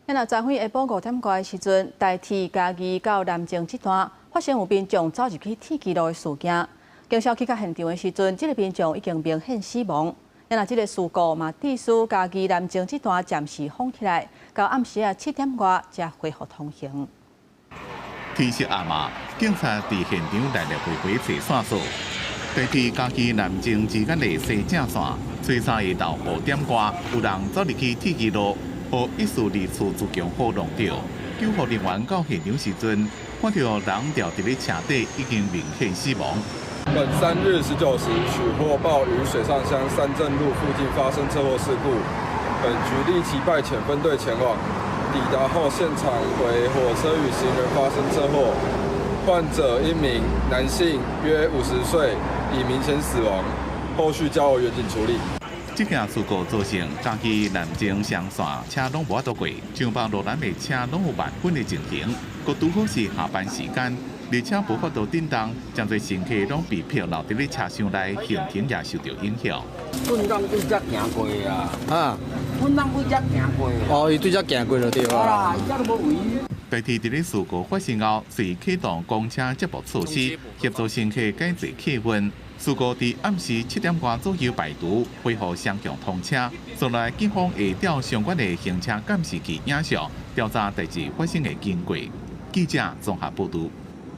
昨日昨昏下晡5点过的时阵，台铁嘉义到南靖这段发生有民众走入去铁轨路的事件。警消去到现场的时阵，这个民众已经明显死亡。昨日这个事故嘛，致使嘉义南靖这段暂时封起来，到暗时7点外才恢复通行。天色暗嘛，警察伫现场来来回回找线索。台铁嘉义南靖之间的西正线，吹3下到5点外，有人走入去铁轨路。 和一树二处自强火弄着，救护人员到现场时阵，看到人吊伫咧车底，已经明显死亡。本3日19时取获报于水上乡三正路附近发生车祸事故，本局立即派遣分队前往，抵达后现场为火车与行人发生车祸，患者1名男性，约50岁，已明显死亡，后续交由员警处理。 这件事故造成嘉义南靖双线车拢无法度过，上北路南的车拢有慢粉的情形，佮拄好是下班时间，列车无法度震动，真侪乘客拢被漂留伫咧车厢内，行程也受到影响。阮当对遮行过啊，啊，阮当对遮行过。哦，伊对遮行过就对啊。啊，伊遮都无违。台铁伫咧事故发生后，随启动公车接驳措施，协助乘客改坐客运。 事故伫暗时7点半左右排除，恢复双向通车。所来警方会调相关的行车监视器影像，调查代志发生的经过。记者综合报道。